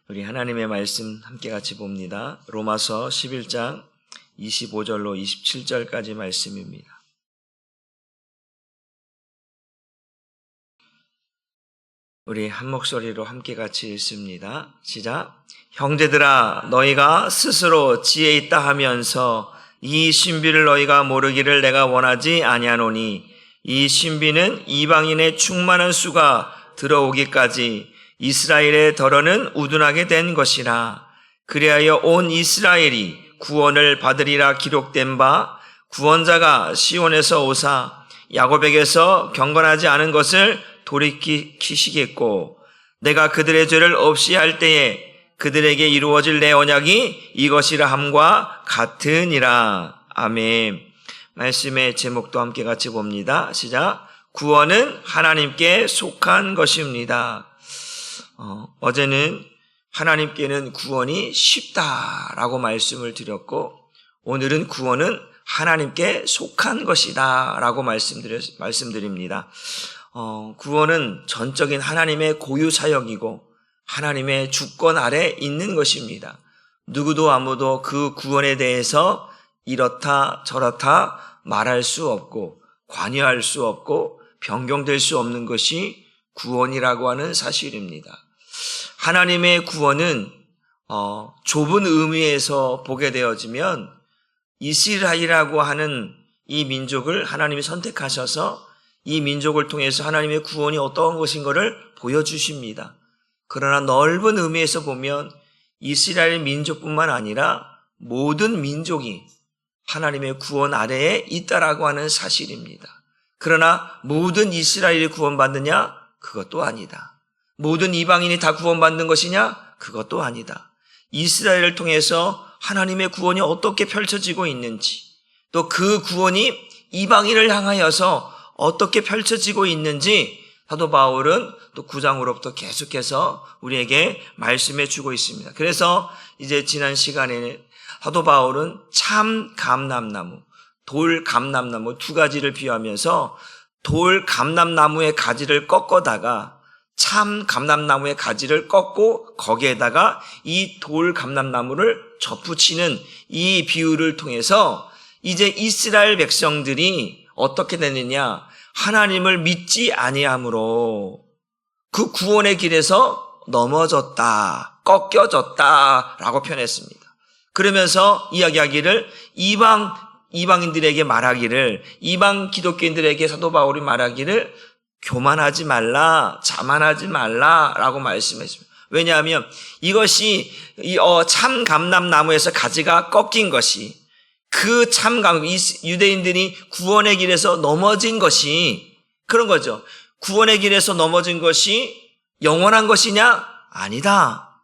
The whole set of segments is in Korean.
우리 하나님의 말씀 함께 같이 봅니다. 로마서 11장 25절로 27절까지 말씀입니다. 우리 한 목소리로 함께 같이 읽습니다. 시작. 형제들아, 너희가 스스로 지혜 있다 하면서 이 신비를 너희가 모르기를 내가 원하지 아니하노니, 이 신비는 이방인의 충만한 수가 들어오기까지 이스라엘의 덜어는 우둔하게 된 것이라. 그리하여 온 이스라엘이 구원을 받으리라 기록된 바, 구원자가 시온에서 오사 야곱에게서 경건하지 않은 것을 돌이키시겠고, 내가 그들의 죄를 없이 할 때에 그들에게 이루어질 내 언약이 이것이라 함과 같으니라. 아멘. 말씀의 제목도 함께 같이 봅니다. 시작. 구원은 하나님께 속한 것입니다. 어제는 하나님께는 구원이 쉽다라고 말씀을 드렸고, 오늘은 구원은 하나님께 속한 것이다 라고 말씀드립니다. 구원은 전적인 하나님의 고유 사역이고 하나님의 주권 아래 있는 것입니다. 누구도 아무도 그 구원에 대해서 이렇다 저렇다 말할 수 없고 관여할 수 없고 변경될 수 없는 것이 구원이라고 하는 사실입니다. 하나님의 구원은 좁은 의미에서 보게 되어지면 이스라엘이라고 하는 이 민족을 하나님이 선택하셔서 이 민족을 통해서 하나님의 구원이 어떠한 것인 것을 보여주십니다. 그러나 넓은 의미에서 보면 이스라엘 민족뿐만 아니라 모든 민족이 하나님의 구원 아래에 있다라고 하는 사실입니다. 그러나 모든 이스라엘이 구원받느냐? 그것도 아니다. 모든 이방인이 다 구원받는 것이냐? 그것도 아니다. 이스라엘을 통해서 하나님의 구원이 어떻게 펼쳐지고 있는지, 또 그 구원이 이방인을 향하여서 어떻게 펼쳐지고 있는지 사도 바울은 또 9장으로부터 계속해서 우리에게 말씀해 주고 있습니다. 그래서 이제 지난 시간에는 사도 바울은 참 감람나무, 돌 감람나무 두 가지를 비유하면서 돌 감람나무의 가지를 꺾어다가 참 감람나무의 가지를 꺾고 거기에다가 이 돌 감람나무를 접붙이는 이 비유를 통해서 이제 이스라엘 백성들이 어떻게 되느냐, 하나님을 믿지 아니함으로 그 구원의 길에서 넘어졌다, 꺾여졌다라고 표현했습니다. 그러면서 이야기하기를 이방인들에게 말하기를, 이방 기독교인들에게 사도 바울이 말하기를 교만하지 말라, 자만하지 말라라고 말씀했습니다. 왜냐하면 이것이 참 감람나무에서 가지가 꺾인 것이, 그 유대인들이 구원의 길에서 넘어진 것이 그런 거죠. 구원의 길에서 넘어진 것이 영원한 것이냐? 아니다.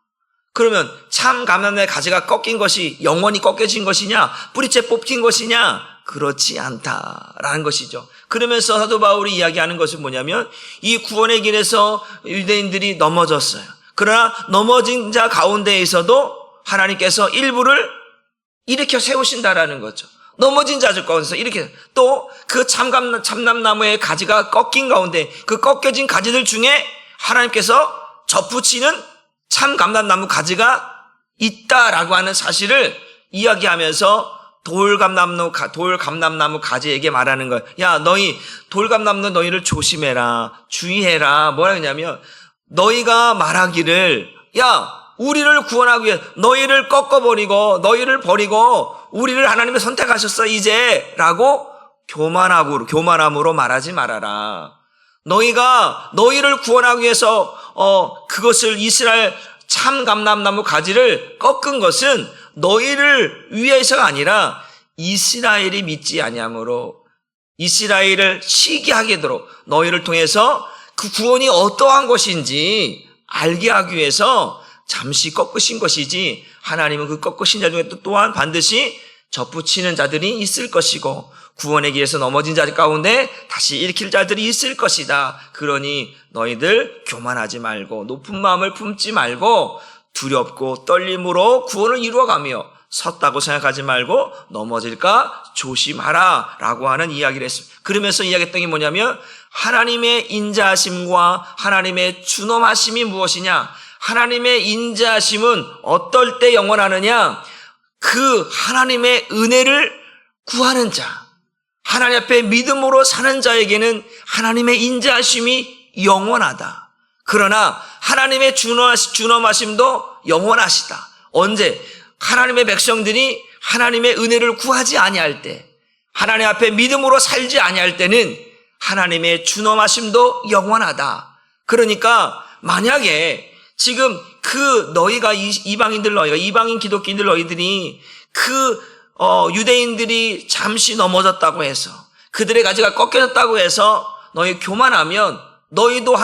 그러면 참 감람나무의 가지가 꺾인 것이 영원히 꺾여진 것이냐? 뿌리째 뽑힌 것이냐? 그렇지 않다라는 것이죠. 그러면서 사도 바울이 이야기하는 것은 뭐냐면 이 구원의 길에서 유대인들이 넘어졌어요. 그러나 넘어진 자 가운데에서도 하나님께서 일부를 일으켜 세우신다라는 거죠. 넘어진 자들 가운데서 이렇게 또 그 참감나무의 가지가 꺾인 가운데 그 꺾여진 가지들 중에 하나님께서 접붙이는 참 감람나무 가지가 있다라고 하는 사실을 이야기하면서 돌 감람나무 가지에게 말하는 거예요. 야, 너희 돌감람나무 너희를 조심해라, 주의해라. 뭐라 하냐면 너희가 말하기를, 야, 우리를 구원하기 위해 너희를 꺾어버리고 너희를 버리고 우리를 하나님이 선택하셨어 이제 라고 교만함으로 말하지 말아라. 너희가 너희를 구원하기 위해서 그것을 이스라엘 참 감람나무 가지를 꺾은 것은 너희를 위해서가 아니라 이스라엘이 믿지 아니함으로 이스라엘을 시기하게 도록 너희를 통해서 그 구원이 어떠한 것인지 알게 하기 위해서 잠시 꺾으신 것이지, 하나님은 그 꺾으신 자 중에 또한 반드시 접붙이는 자들이 있을 것이고 구원의 길에서 넘어진 자들 가운데 다시 일으킬 자들이 있을 것이다. 그러니 너희들 교만하지 말고 높은 마음을 품지 말고 두렵고 떨림으로 구원을 이루어가며 섰다고 생각하지 말고 넘어질까 조심하라 라고 하는 이야기를 했습니다. 그러면서 이야기했던 게 뭐냐면 하나님의 인자하심과 하나님의 준엄하심이 무엇이냐, 하나님의 인자하심은 어떨 때 영원하느냐? 그 하나님의 은혜를 구하는 자, 하나님 앞에 믿음으로 사는 자에게는 하나님의 인자하심이 영원하다. 그러나 하나님의 준엄하심도 영원하시다. 언제? 하나님의 백성들이 하나님의 은혜를 구하지 아니할 때, 하나님 앞에 믿음으로 살지 아니할 때는 하나님의 준엄하심도 영원하다. 그러니까 만약에 지금 그 너희가 이방인들 너희가 이방인 기독교인들 너희들이 유대인들이 잠시 넘어졌다고 해서 그들의 가지가 꺾여졌다고 해서 너희 교만하면 너희도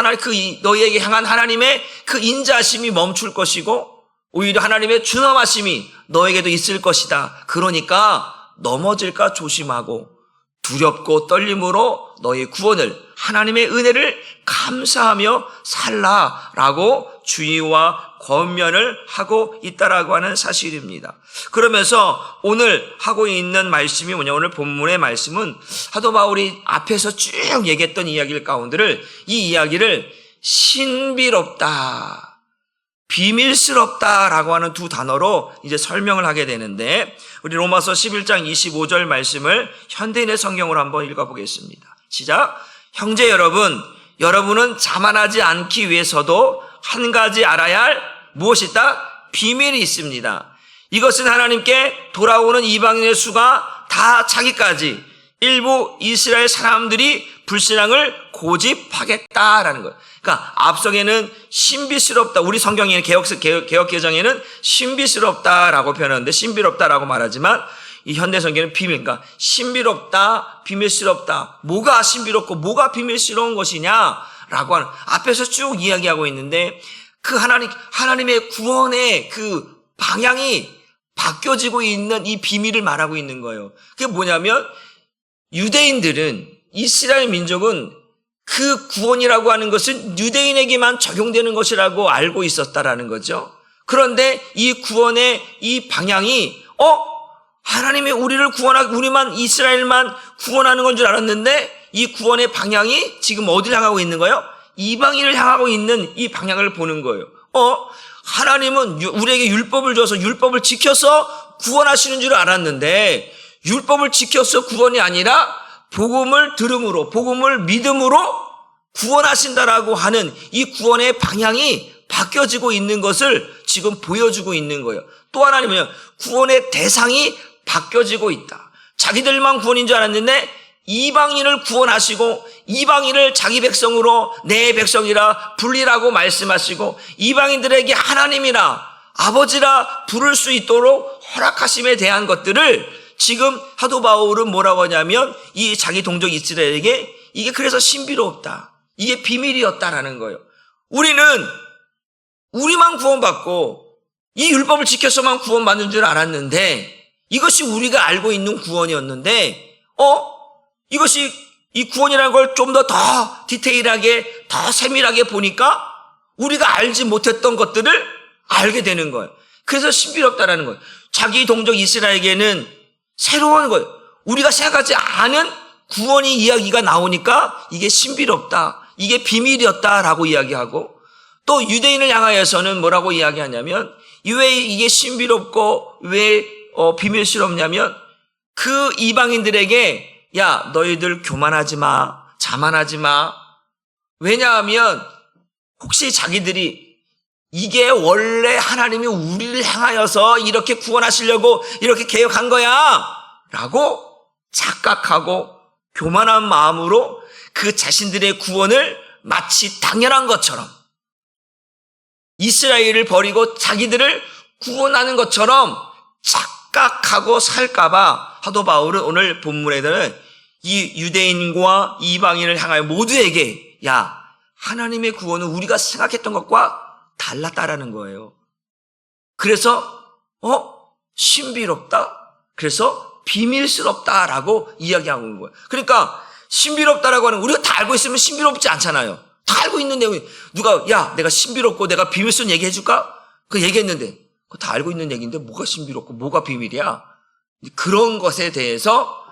너희에게 향한 하나님의 그 인자하심이 멈출 것이고 오히려 하나님의 준엄하심이 너에게도 있을 것이다. 그러니까 넘어질까 조심하고 두렵고 떨림으로 너희 구원을 하나님의 은혜를 감사하며 살라라고 주의와 권면을 하고 있다라고 하는 사실입니다. 그러면서 오늘 하고 있는 말씀이 뭐냐? 오늘 본문의 말씀은 사도 바울이 앞에서 쭉 얘기했던 이야기를 가운데를 이 이야기를 신비롭다, 비밀스럽다라고 하는 두 단어로 이제 설명을 하게 되는데 우리 로마서 11장 25절 말씀을 현대인의 성경으로 한번 읽어보겠습니다. 시작. 형제 여러분, 여러분은 자만하지 않기 위해서도 한 가지 알아야 할 무엇이 있다? 비밀이 있습니다. 이것은 하나님께 돌아오는 이방인의 수가 다 차기까지 일부 이스라엘 사람들이 불신앙을 고집하겠다라는 거예요. 그러니까 앞성에는 신비스럽다. 우리 성경에는 개역개정에는 신비스럽다라고 표현하는데 신비롭다라고 말하지만 이 현대 성경은 비밀, 그러니까 신비롭다, 비밀스럽다. 뭐가 신비롭고 뭐가 비밀스러운 것이냐라고 하는 앞에서 쭉 이야기하고 있는데 그 하나님의 구원의 그 방향이 바뀌어지고 있는 이 비밀을 말하고 있는 거예요. 그게 뭐냐면 유대인들은 이스라엘 민족은 그 구원이라고 하는 것은 유대인에게만 적용되는 것이라고 알고 있었다라는 거죠. 그런데 이 구원의 이 방향이 하나님이 우리만 이스라엘만 구원하는 건 줄 알았는데 이 구원의 방향이 지금 어디를 향하고 있는 거예요? 이방인을 향하고 있는 이 방향을 보는 거예요. 하나님은 우리에게 율법을 줘서 율법을 지켜서 구원하시는 줄 알았는데 율법을 지켜서 구원이 아니라 복음을 들음으로, 복음을 믿음으로 구원하신다라고 하는 이 구원의 방향이 바뀌어지고 있는 것을 지금 보여주고 있는 거예요. 또 하나는 구원의 대상이 바뀌어지고 있다. 자기들만 구원인 줄 알았는데 이방인을 구원하시고 이방인을 자기 백성으로 내 백성이라 불리라고 말씀하시고 이방인들에게 하나님이라 아버지라 부를 수 있도록 허락하심에 대한 것들을 지금 사도 바울은 뭐라고 하냐면 이 자기 동족 이스라엘에게 이게 그래서 신비롭다. 이게 비밀이었다라는 거예요. 우리만 구원받고 이 율법을 지켜서만 구원받는 줄 알았는데 이것이 우리가 알고 있는 구원이었는데 이것이 이 구원이라는 걸 좀 더 디테일하게 더 세밀하게 보니까 우리가 알지 못했던 것들을 알게 되는 거예요. 그래서 신비롭다라는 거예요. 자기 동족 이스라엘에게는 새로운 거예요. 우리가 생각하지 않은 구원의 이야기가 나오니까 이게 신비롭다. 이게 비밀이었다라고 이야기하고 또 유대인을 향하여서는 뭐라고 이야기하냐면 왜 이게 신비롭고 왜 비밀스럽냐면 그 이방인들에게 야 너희들 교만하지 마. 자만하지 마. 왜냐하면 혹시 자기들이 이게 원래 하나님이 우리를 향하여서 이렇게 구원하시려고 이렇게 계획한 거야 라고 착각하고 교만한 마음으로 그 자신들의 구원을 마치 당연한 것처럼 이스라엘을 버리고 자기들을 구원하는 것처럼 착각하고 살까봐 사도 바울은 오늘 본문에는 이 유대인과 이방인을 향하여 모두에게 야 하나님의 구원은 우리가 생각했던 것과 달랐다라는 거예요. 그래서 신비롭다. 그래서 비밀스럽다라고 이야기하고 있는 거예요. 그러니까 신비롭다라고 하는 우리가 다 알고 있으면 신비롭지 않잖아요. 다 알고 있는 내용이 누가 야 내가 신비롭고 내가 비밀스러운 얘기 해줄까? 그 얘기했는데 그거 다 알고 있는 얘기인데 뭐가 신비롭고 뭐가 비밀이야? 그런 것에 대해서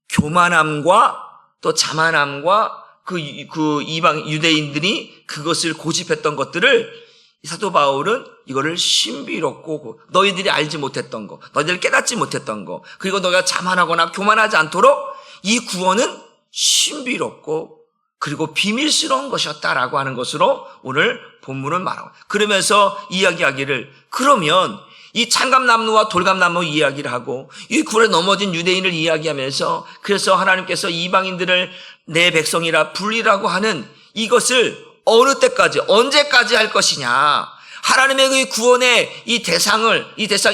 교만함과 또 자만함과 그 이방 유대인들이 그것을 고집했던 것들을 이 사도 바울은 이거를 신비롭고 너희들이 알지 못했던 거, 너희들이 깨닫지 못했던 거, 그리고 너희가 자만하거나 교만하지 않도록 이 구원은 신비롭고 그리고 비밀스러운 것이었다라고 하는 것으로 오늘 본문은 말하고, 그러면서 이야기하기를, 그러면 이 창감나무와 돌감나무 이야기를 하고 이 굴에 넘어진 유대인을 이야기하면서, 그래서 하나님께서 이방인들을 내 백성이라 불리라고 하는 이것을 어느 때까지, 언제까지 할 것이냐, 하나님의 그 구원의 이 대상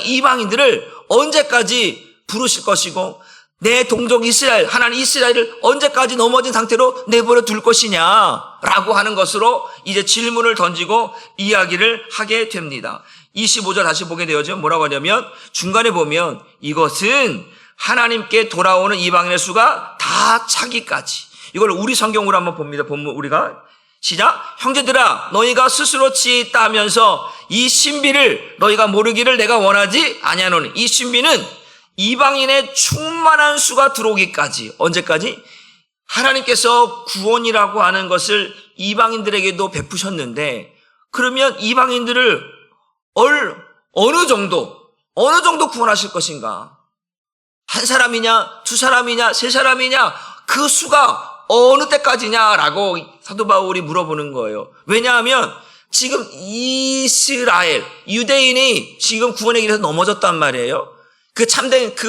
이방인들을 언제까지 부르실 것이고, 내 동족 이스라엘, 하나님 이스라엘을 언제까지 넘어진 상태로 내버려 둘 것이냐라고 하는 것으로 이제 질문을 던지고 이야기를 하게 됩니다. 25절 다시 보게 되어져 뭐라고 하냐면, 중간에 보면 이것은 하나님께 돌아오는 이방인의 수가 다 차기까지. 이걸 우리 성경으로 한번 봅니다. 본문 우리가 시작. 형제들아 너희가 스스로 지혜 있다 하면서 이 신비를 너희가 모르기를 내가 원하지 아니하노니. 이 신비는 이방인의 충만한 수가 들어오기까지. 언제까지? 하나님께서 구원이라고 하는 것을 이방인들에게도 베푸셨는데, 그러면 이방인들을 어느 정도 구원하실 것인가? 한 사람이냐, 두 사람이냐, 세 사람이냐, 그 수가 어느 때까지냐라고 사도 바울이 물어보는 거예요. 왜냐하면 지금 이스라엘, 유대인이 지금 구원의 길에서 넘어졌단 말이에요. 그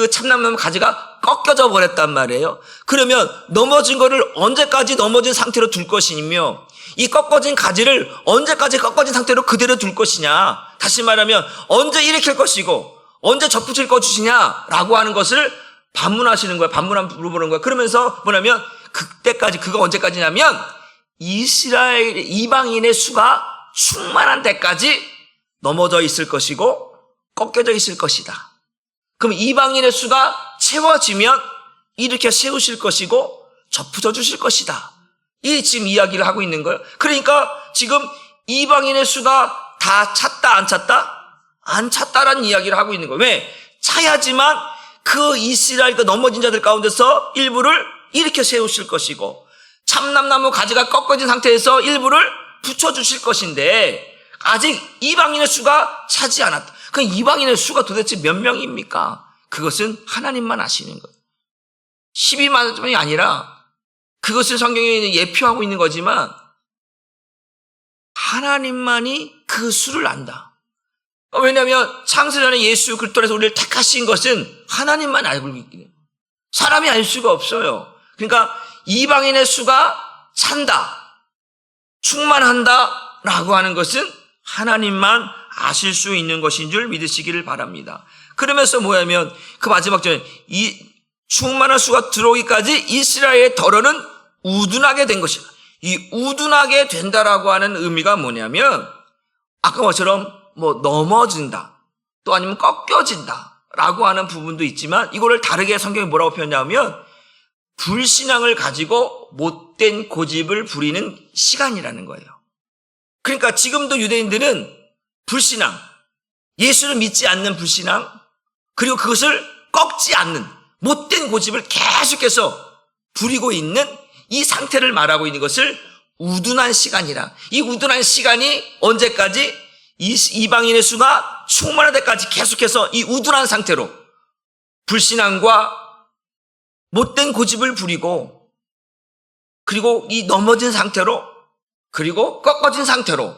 참나무 가지가 꺾여져 버렸단 말이에요. 그러면 넘어진 거를 언제까지 넘어진 상태로 둘 것이며, 이 꺾어진 가지를 언제까지 꺾어진 상태로 그대로 둘 것이냐, 다시 말하면 언제 일으킬 것이고 언제 접붙일 것이냐라고 하는 것을 반문하시는 거예요. 물어보는 거예요. 그러면서 뭐냐면 그때까지, 그거 언제까지냐면 이스라엘 이방인의 수가 충만한 때까지 넘어져 있을 것이고 꺾여져 있을 것이다. 그럼 이방인의 수가 채워지면 일으켜 세우실 것이고 접붙여 주실 것이다. 이 지금 이야기를 하고 있는 거예요. 그러니까 지금 이방인의 수가 다 찼다 안 찼다? 안 찼다라는 이야기를 하고 있는 거예요. 왜? 차야지만 그 이스라엘 그 넘어진 자들 가운데서 일부를 일으켜 세우실 것이고, 참나무 가지가 꺾어진 상태에서 일부를 붙여주실 것인데, 아직 이방인의 수가 차지 않았다. 그 이방인의 수가 도대체 몇 명입니까? 그것은 하나님만 아시는 거예요. 12만 명이 아니라, 그것을 성경에 예표하고 있는 거지만 하나님만이 그 수를 안다. 왜냐하면 창세전에 예수 그리스도에서 우리를 택하신 것은 하나님만 알고 있거든요. 사람이 알 수가 없어요. 그러니까 이방인의 수가 찬다, 충만한다 라고 하는 것은 하나님만 아실 수 있는 것인 줄 믿으시기를 바랍니다. 그러면서 뭐냐면 그 마지막 절에 이 충만한 수가 들어오기까지 이스라엘의 덜어는 우둔하게 된 것이다. 이 우둔하게 된다라고 하는 의미가 뭐냐면, 아까 것처럼 넘어진다, 또 아니면 꺾여진다 라고 하는 부분도 있지만, 이거를 다르게 성경이 뭐라고 표현하냐면 불신앙을 가지고 못된 고집을 부리는 시간이라는 거예요. 그러니까 지금도 유대인들은 불신앙, 예수를 믿지 않는 불신앙, 그리고 그것을 꺾지 않는 못된 고집을 계속해서 부리고 있는 이 상태를 말하고 있는 것을 우둔한 시간이라. 이 우둔한 시간이 언제까지? 이방인의 수가 충만할 때까지 계속해서 이 우둔한 상태로 불신앙과 못된 고집을 부리고, 그리고 이 넘어진 상태로, 그리고 꺾어진 상태로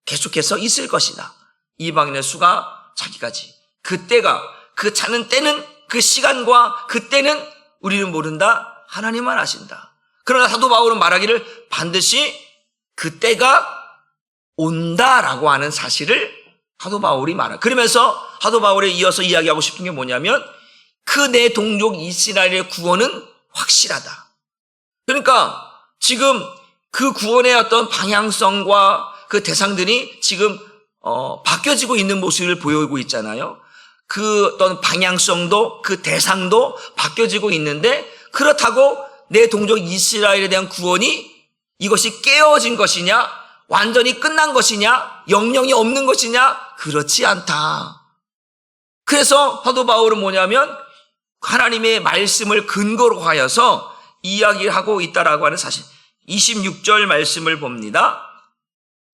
계속해서 있을 것이다. 이방인의 수가 차기까지. 그때가, 그 차는 때는, 그 시간과 그 때는 우리는 모른다. 하나님만 아신다. 그러나 사도 바울은 말하기를 반드시 그때가 온다라고 하는 사실을 사도 바울이 말합니다. 그러면서 사도 바울에 이어서 이야기하고 싶은 게 뭐냐면, 그 내 동족 이스라엘의 구원은 확실하다. 그러니까 지금 그 구원의 어떤 방향성과 그 대상들이 지금 바뀌어지고 있는 모습을 보이고 있잖아요. 그 어떤 방향성도 그 대상도 바뀌어지고 있는데, 그렇다고 내 동족 이스라엘에 대한 구원이 이것이 깨어진 것이냐, 완전히 끝난 것이냐, 영영이 없는 것이냐, 그렇지 않다. 그래서 사도 바울은 뭐냐면 하나님의 말씀을 근거로 하여서 이야기를 하고 있다라고 하는 사실. 26절 말씀을 봅니다.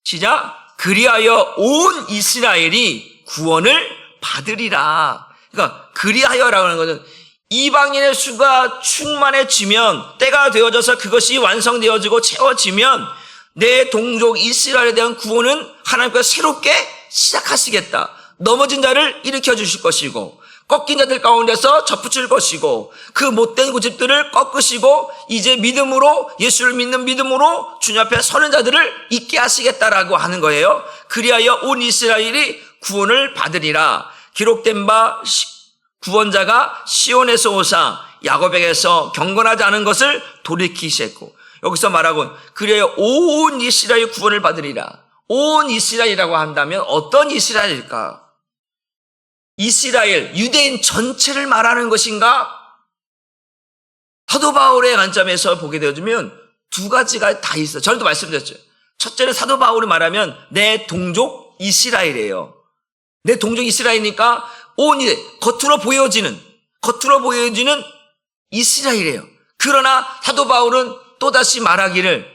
시작. 그리하여 온 이스라엘이 구원을 받으리라. 그러니까 그리하여라고 하는 것은 이방인의 수가 충만해지면, 때가 되어져서 그것이 완성되어지고 채워지면 내 동족 이스라엘에 대한 구원은 하나님께서 새롭게 시작하시겠다. 넘어진 자를 일으켜 주실 것이고, 꺾인 자들 가운데서 접붙일 것이고, 그 못된 고집들을 꺾으시고 이제 믿음으로, 예수를 믿는 믿음으로 주님 앞에 서는 자들을 있게 하시겠다라고 하는 거예요. 그리하여 온 이스라엘이 구원을 받으리라. 기록된 바 구원자가 시온에서 오사 야곱에게서 경건하지 않은 것을 돌이키셨고, 여기서 말하고 그리하여 온 이스라엘 구원을 받으리라. 온 이스라엘이라고 한다면 어떤 이스라엘일까? 이스라엘, 유대인 전체를 말하는 것인가? 사도 바울의 관점에서 보게 되어지면 두 가지가 다 있어요. 저도 말씀드렸죠. 첫째는 사도 바울이 말하면 내 동족 이스라엘이에요. 내 동족 이스라엘이니까 온 겉으로 보여지는 이스라엘이에요. 그러나 사도 바울은 또다시 말하기를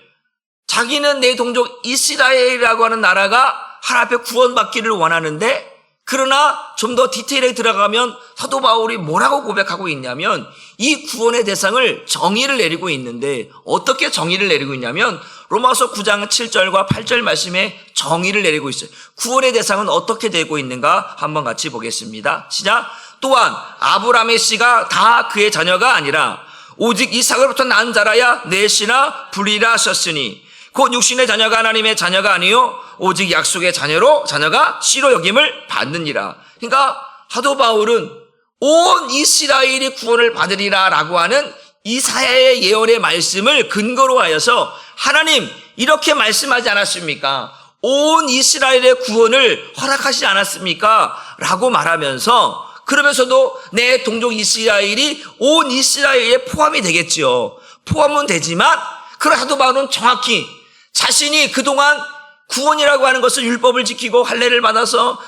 자기는 내 동족 이스라엘이라고 하는 나라가 하나님 앞에 구원받기를 원하는데, 그러나 좀 더 디테일에 들어가면 사도 바울이 뭐라고 고백하고 있냐면 이 구원의 대상을 정의를 내리고 있는데, 어떻게 정의를 내리고 있냐면 로마서 9장 7절과 8절 말씀에 정의를 내리고 있어요. 구원의 대상은 어떻게 되고 있는가 한번 같이 보겠습니다. 시작. 또한 아브라함의 씨가 다 그의 자녀가 아니라 오직 이삭으로부터 난 자라야 내 씨나 불리라 하셨으니 곧 육신의 자녀가 하나님의 자녀가 아니요 오직 약속의 자녀가 씨로 여김을 받느니라. 그러니까 사도 바울은 온 이스라엘이 구원을 받으리라라고 하는 이사야의 예언의 말씀을 근거로 하여서 하나님 이렇게 말씀하지 않았습니까? 온 이스라엘의 구원을 허락하시지 않았습니까? 라고 말하면서, 그러면서도 내 동족 이스라엘이 온 이스라엘에 포함이 되겠지요. 포함은 되지만 그러나 사도 바울은 정확히 자신이 그동안 구원이라고 하는 것을 율법을 지키고 할례를 받아서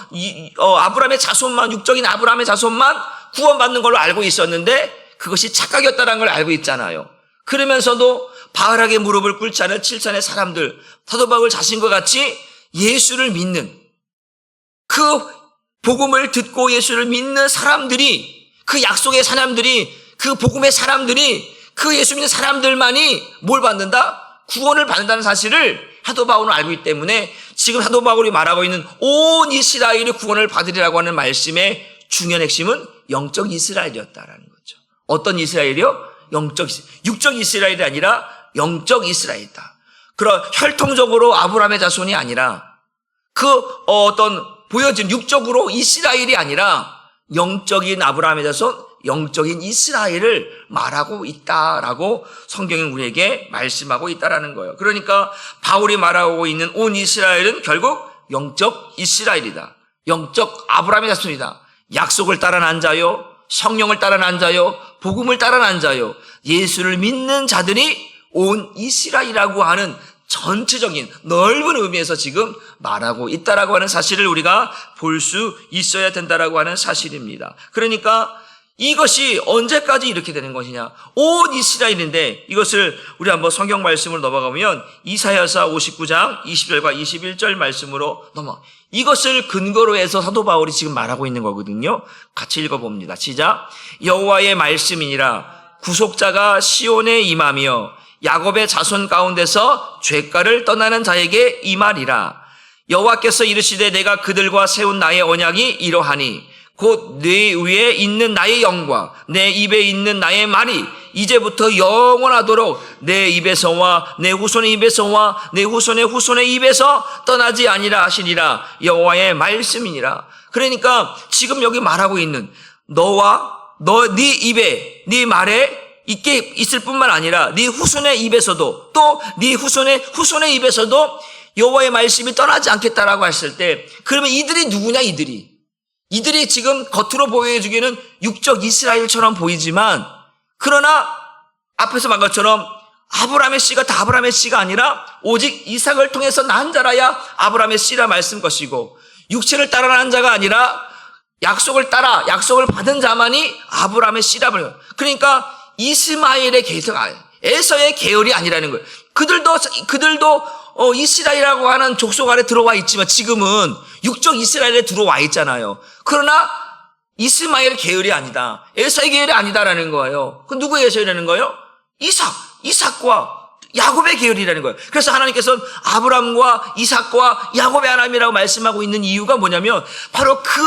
아브라함의 자손만, 육적인 아브라함의 자손만 구원받는 걸로 알고 있었는데 그것이 착각이었다는 걸 알고 있잖아요. 그러면서도 바알에게 무릎을 꿇지 않을 7천의 사람들, 사도 바울 자신과 같이 예수를 믿는, 그 복음을 듣고 예수를 믿는 사람들이, 그 약속의 사람들이, 그 복음의 사람들이, 그 예수 믿는 사람들만이 뭘 받는다? 구원을 받는다는 사실을 사도 바울은 알고 있기 때문에 지금 사도 바울이 말하고 있는 온 이스라엘이 구원을 받으리라고 하는 말씀의 중요한 핵심은 영적 이스라엘이었다라는 거죠. 어떤 이스라엘이요? 육적 이스라엘이 아니라 영적 이스라엘이다. 그런 혈통적으로 아브라함의 자손이 아니라 어떤 보여진 육적으로 이스라엘이 아니라 영적인 아브라함의 자손, 영적인 이스라엘을 말하고 있다라고 성경은 우리에게 말씀하고 있다라는 거예요. 그러니까 바울이 말하고 있는 온 이스라엘은 결국 영적 이스라엘이다. 영적 아브라함의 자손이다. 약속을 따라 난 자요, 성령을 따라 난 자요, 복음을 따라 난 자요, 예수를 믿는 자들이 온 이스라엘이라고 하는 전체적인 넓은 의미에서 지금 말하고 있다라고 하는 사실을 우리가 볼 수 있어야 된다라고 하는 사실입니다. 그러니까 이것이 언제까지 이렇게 되는 것이냐? 온 이스라엘인데, 이것을 우리 한번 성경 말씀을 넘어가면 이사야서 59장 20절과 21절 말씀으로 이것을 근거로 해서 사도 바울이 지금 말하고 있는 거거든요. 같이 읽어봅니다. 시작. 여호와의 말씀이니라. 구속자가 시온에 임하며 야곱의 자손 가운데서 죄가를 떠나는 자에게 임하리라. 여호와께서 이르시되 내가 그들과 세운 나의 언약이 이러하니 곧 내 위에 있는 나의 영과 내 입에 있는 나의 말이 이제부터 영원하도록 내 입에서와 내 후손의 입에서와 내 후손의 후손의 입에서 떠나지 아니라 하시니라. 여호와의 말씀이니라. 그러니까 지금 여기 말하고 있는 네 입에, 네 말에 있게 있을 뿐만 아니라 네 후손의 입에서도, 또 네 후손의 입에서도 여호와의 말씀이 떠나지 않겠다라고 했을 때, 그러면 이들이 누구냐? 이들이 지금 겉으로 보여주기에는 육적 이스라엘처럼 보이지만, 그러나 앞에서 말한 것처럼 아브라함의 씨가 다 아브라함의 씨가 아니라 오직 이삭을 통해서 난 자라야 아브라함의 씨라 말씀 것이고, 육체를 따라 난 자가 아니라 약속을 받은 자만이 아브라함의 씨라 불러요. 그러니까 이스마엘의 계속 에서의 계열이 아니라는 거예요. 그들도 이스라엘이라고 하는 족속 아래 들어와 있지만 지금은 육적 이스라엘에 들어와 있잖아요. 그러나 이스마엘 계열이 아니다. 에사의 계열이 아니다라는 거예요. 그 누구의 계열이라는 거예요? 이삭과 야곱의 계열이라는 거예요. 그래서 하나님께서는 아브라함과 이삭과 야곱의 하나님이라고 말씀하고 있는 이유가 뭐냐면 바로 그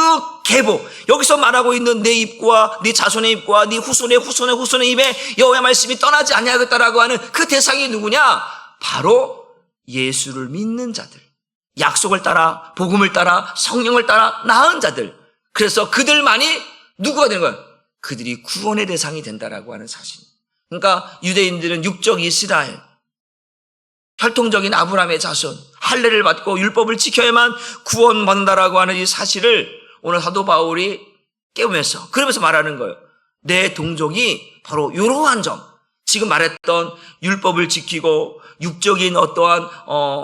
계보, 여기서 말하고 있는 내 입과 네 자손의 입과 네 후손의 입에 여호와의 말씀이 떠나지 아니하겠다라고 하는 그 대상이 누구냐? 바로 예수를 믿는 자들, 약속을 따라 복음을 따라 성령을 따라 나은 자들. 그래서 그들만이 누구가 되는 거예요? 그들이 구원의 대상이 된다라고 하는 사실. 그러니까 유대인들은 육적 이스라엘, 혈통적인 아브라함의 자손, 할례를 받고 율법을 지켜야만 구원받는다라고 하는 이 사실을 오늘 사도 바울이 깨우면서 그러면서 말하는 거예요. 내 동족이 바로 이러한 점, 지금 말했던 율법을 지키고 육적인 어떠한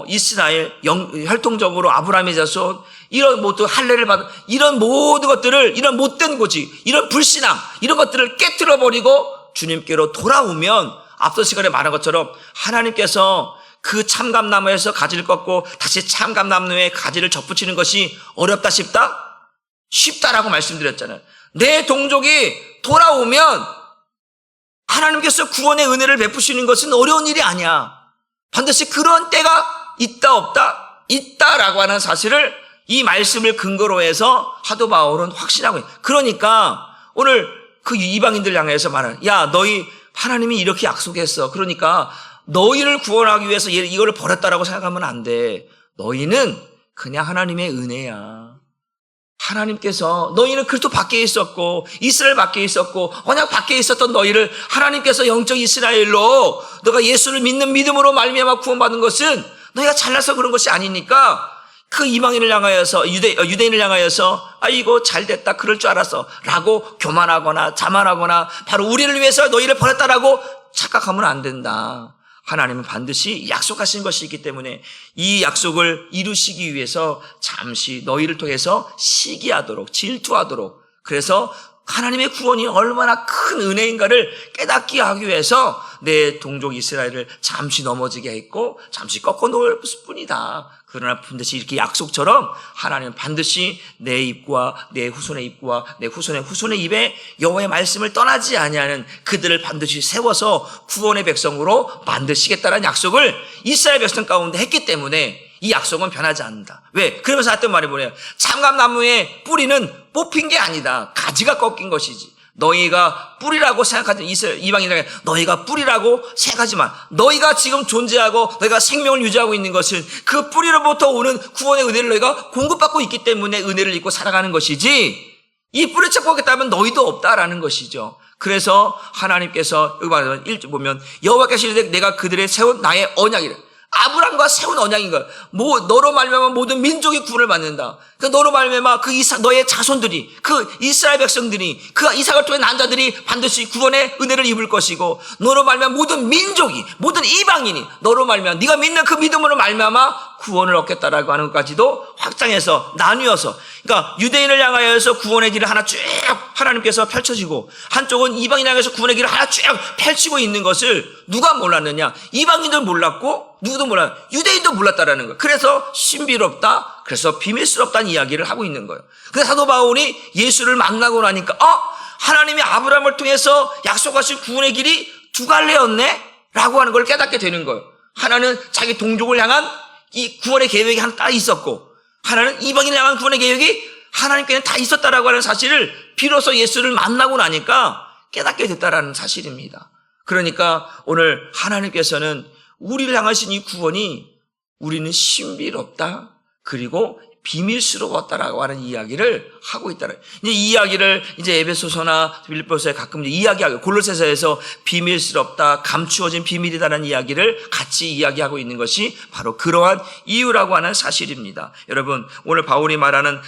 이스라엘 혈통적으로 아브라함의 자손, 이런 모든 할례를 받은 이런 모든 것들을, 이런 못된 고집, 이런 불신앙, 이런 것들을 깨트려 버리고 주님께로 돌아오면 앞서 시간에 말한 것처럼 하나님께서 그 참감나무에서 가지를 꺾고 다시 참감나무에 가지를 접붙이는 것이 어렵다 싶다? 쉽다라고 말씀드렸잖아요. 내 동족이 돌아오면 하나님께서 구원의 은혜를 베푸시는 것은 어려운 일이 아니야. 반드시 그런 때가 있다 없다? 있다라고 하는 사실을 이 말씀을 근거로 해서 사도 바울은 확신하고 있어요. 그러니까 오늘 그 이방인들 향해서 말하는, 야, 너희 하나님이 이렇게 약속했어. 그러니까 너희를 구원하기 위해서 이거를 버렸다라고 생각하면 안 돼. 너희는 그냥 하나님의 은혜야. 하나님께서 너희는 그리스도 밖에 있었고 이스라엘 밖에 있었고 언약 밖에 있었던 너희를 하나님께서 영적 이스라엘로 너가 예수를 믿는 믿음으로 말미암아 구원받은 것은 너희가 잘나서 그런 것이 아니니까 그 이방인을 향하여서 유대인을 향하여서 아이고 잘됐다 그럴 줄 알았어 라고 교만하거나 자만하거나 바로 우리를 위해서 너희를 버렸다라고 착각하면 안 된다. 하나님은 반드시 약속하신 것이 있기 때문에 이 약속을 이루시기 위해서 잠시 너희를 통해서 시기하도록 질투하도록, 그래서 하나님의 구원이 얼마나 큰 은혜인가를 깨닫게 하기 위해서 내 동족 이스라엘을 잠시 넘어지게 했고 잠시 꺾어 놓을 뿐이다. 그러나 반드시 이렇게 약속처럼 하나님은 반드시 내 입과 내 후손의 입과 내 후손의 입에 여호와의 말씀을 떠나지 아니하는 그들을 반드시 세워서 구원의 백성으로 만드시겠다는 약속을 이스라엘 백성 가운데 했기 때문에 이 약속은 변하지 않는다. 왜? 그러면서 했던 말이 뭐냐면 참감나무의 뿌리는 뽑힌 게 아니다. 가지가 꺾인 것이지. 너희가 뿌리라고 생각하는 이방인에게 너희가 뿌리라고 생각하지 마. 너희가 지금 존재하고 너희가 생명을 유지하고 있는 것은 그 뿌리로부터 오는 구원의 은혜를 너희가 공급받고 있기 때문에 은혜를 입고 살아가는 것이지, 이 뿌리 찾고 하겠다면 너희도 없다라는 것이죠. 그래서 하나님께서 여기 말하면 1절 보면 여호와께서 이르되 내가 그들의 세운 나의 언약이라. 아브람과 세운 언약인 거야. 너로 말미암아 모든 민족이 구원을 받는다. 그 너로 말미암아 그 너의 자손들이, 그 이스라엘 백성들이, 그 이삭을 통해 난 자들이 반드시 구원의 은혜를 입을 것이고, 너로 말미암아 모든 민족이, 모든 이방인이 너로 말미암아 네가 믿는 그 믿음으로 말미암아 구원을 얻겠다라고 하는 것까지도 확장해서 나뉘어서, 그러니까 유대인을 향하여서 구원의 길을 하나 쭉 하나님께서 펼쳐지고 한쪽은 이방인 향해서 구원의 길을 하나 쭉 펼치고 있는 것을 누가 몰랐느냐? 이방인도 몰랐고 누구도 몰라, 유대인도 몰랐다라는 거예요. 그래서 신비롭다, 그래서 비밀스럽다는 이야기를 하고 있는 거예요. 그래서 사도 바울이 예수를 만나고 나니까 하나님이 아브라함을 통해서 약속하신 구원의 길이 두 갈래였네? 라고 하는 걸 깨닫게 되는 거예요. 하나는 자기 동족을 향한 이 구원의 계획이 하나 딱 있었고, 하나는 이방인을 향한 구원의 계획이 하나님께는 다 있었다라고 하는 사실을 비로소 예수를 만나고 나니까 깨닫게 됐다라는 사실입니다. 그러니까 오늘 하나님께서는 우리를 향하신 이 구원이 우리는 신비롭다, 그리고 비밀스러웠다라고 하는 이야기를 하고 있다는. 이제 이 이야기를 이제 에베소서나 빌립보서에 가끔 이야기하고, 골로새서에서 비밀스럽다, 감추어진 비밀이다라는 이야기를 같이 이야기하고 있는 것이 바로 그러한 이유라고 하는 사실입니다. 여러분, 오늘 바울이 말하는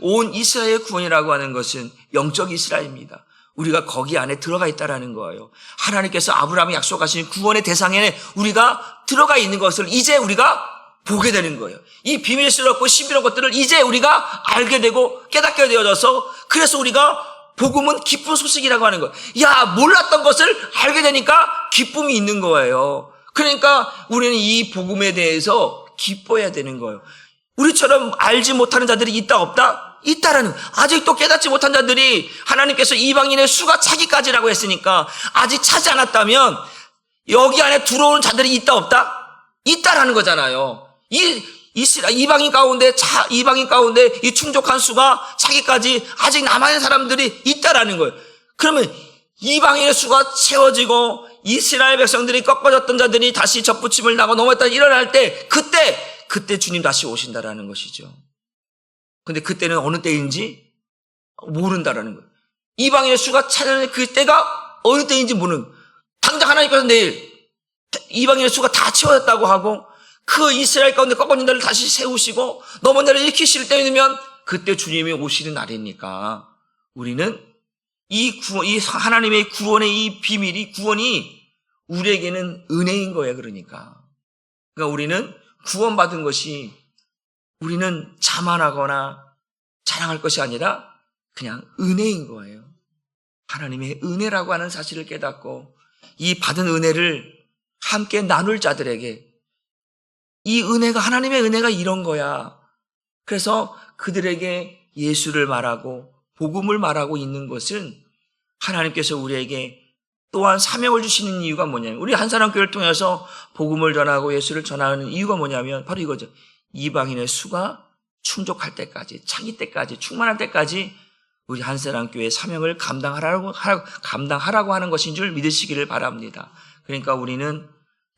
온 이스라엘 구원이라고 하는 것은 영적 이스라엘입니다. 우리가 거기 안에 들어가 있다라는 거예요. 하나님께서 아브라함이 약속하신 구원의 대상에 우리가 들어가 있는 것을 이제 우리가 보게 되는 거예요. 이 비밀스럽고 신비로운 것들을 이제 우리가 알게 되고 깨닫게 되어져서, 그래서 우리가 복음은 기쁜 소식이라고 하는 거예요. 야, 몰랐던 것을 알게 되니까 기쁨이 있는 거예요. 그러니까 우리는 이 복음에 대해서 기뻐해야 되는 거예요. 우리처럼 알지 못하는 자들이 있다 없다? 있다라는, 아직도 깨닫지 못한 자들이 하나님께서 이방인의 수가 차기까지라고 했으니까 아직 차지 않았다면 여기 안에 들어오는 자들이 있다 없다? 있다라는 거잖아요. 이방인 가운데 이 충족한 수가 차기까지 아직 남아있는 사람들이 있다라는 거예요. 그러면 이방인의 수가 채워지고 이스라엘 백성들이 꺾어졌던 자들이 다시 접붙임을 나고 넘어졌다 일어날 때 그때 주님 다시 오신다라는 것이죠. 근데 그때는 어느 때인지 모른다라는 거예요. 이방인의 수가 찾아낸 그때가 어느 때인지 모르는, 당장 하나님께서 내일 이방인의 수가 다 채워졌다고 하고 그 이스라엘 가운데 꺾어진 자를 다시 세우시고 넘어진 자를 일으키실 때면 그때 주님이 오시는 날이니까 우리는 이 하나님의 구원의 이 비밀이, 구원이 우리에게는 은혜인 거예요. 그러니까 우리는 구원받은 것이 우리는 자만하거나 자랑할 것이 아니라 그냥 은혜인 거예요. 하나님의 은혜라고 하는 사실을 깨닫고 이 받은 은혜를 함께 나눌 자들에게, 이 은혜가, 하나님의 은혜가 이런 거야. 그래서 그들에게 예수를 말하고 복음을 말하고 있는 것은 하나님께서 우리에게 또한 사명을 주시는 이유가 뭐냐면, 우리 한사람교회를 통해서 복음을 전하고 예수를 전하는 이유가 뭐냐면 바로 이거죠. 이방인의 수가 충족할 때까지, 차기 때까지, 충만할 때까지 우리 한사람교회의 사명을 감당하라고 하는 것인 줄 믿으시기를 바랍니다. 그러니까 우리는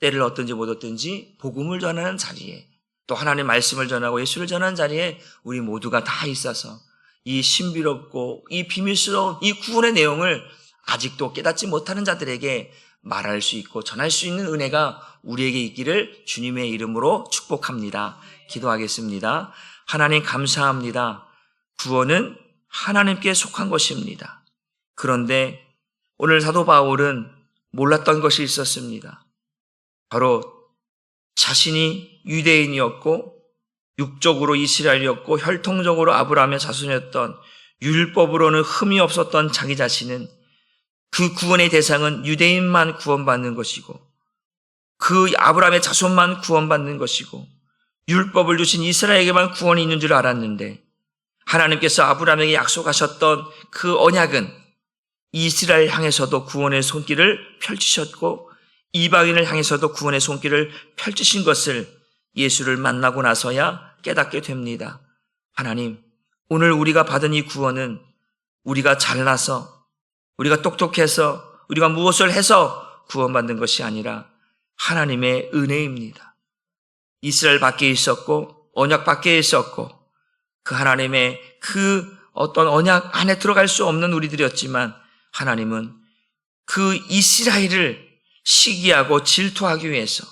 때를 얻든지 못 얻든지 복음을 전하는 자리에, 또 하나님의 말씀을 전하고 예수를 전하는 자리에 우리 모두가 다 있어서 이 신비롭고 이 비밀스러운 이 구원의 내용을 아직도 깨닫지 못하는 자들에게 말할 수 있고 전할 수 있는 은혜가 우리에게 있기를 주님의 이름으로 축복합니다. 기도하겠습니다. 하나님 감사합니다. 구원은 하나님께 속한 것입니다. 그런데 오늘 사도 바울은 몰랐던 것이 있었습니다. 바로 자신이 유대인이었고 육적으로 이스라엘이었고 혈통적으로 아브라함의 자손이었던, 율법으로는 흠이 없었던 자기 자신은 그 구원의 대상은 유대인만 구원받는 것이고 그 아브라함의 자손만 구원받는 것이고 율법을 주신 이스라엘에게만 구원이 있는 줄 알았는데, 하나님께서 아브라함에게 약속하셨던 그 언약은 이스라엘 향해서도 구원의 손길을 펼치셨고 이방인을 향해서도 구원의 손길을 펼치신 것을 예수를 만나고 나서야 깨닫게 됩니다. 하나님, 오늘 우리가 받은 이 구원은 우리가 잘나서, 우리가 똑똑해서, 우리가 무엇을 해서 구원받는 것이 아니라 하나님의 은혜입니다. 이스라엘 밖에 있었고 언약 밖에 있었고 그 하나님의 그 어떤 언약 안에 들어갈 수 없는 우리들이었지만, 하나님은 그 이스라엘을 시기하고 질투하기 위해서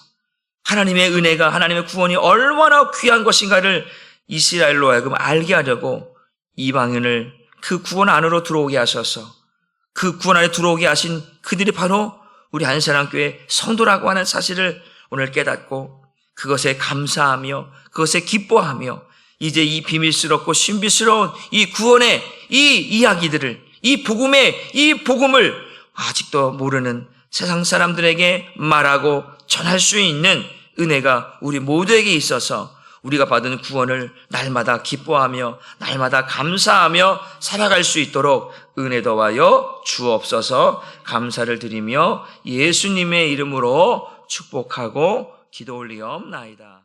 하나님의 은혜가, 하나님의 구원이 얼마나 귀한 것인가를 이스라엘로 하여금 알게 하려고 이방인을 그 구원 안으로 들어오게 하셔서 그 구원 안에 들어오게 하신 그들이 바로 우리 한사람교회 성도라고 하는 사실을 오늘 깨닫고 그것에 감사하며 그것에 기뻐하며 이제 이 비밀스럽고 신비스러운 이 구원의 이 이야기들을, 이 복음을 아직도 모르는 세상 사람들에게 말하고 전할 수 있는 은혜가 우리 모두에게 있어서 우리가 받은 구원을 날마다 기뻐하며 날마다 감사하며 살아갈 수 있도록 은혜 더하여 주옵소서. 감사를 드리며 예수님의 이름으로 축복하고 기도 올리옵나이다.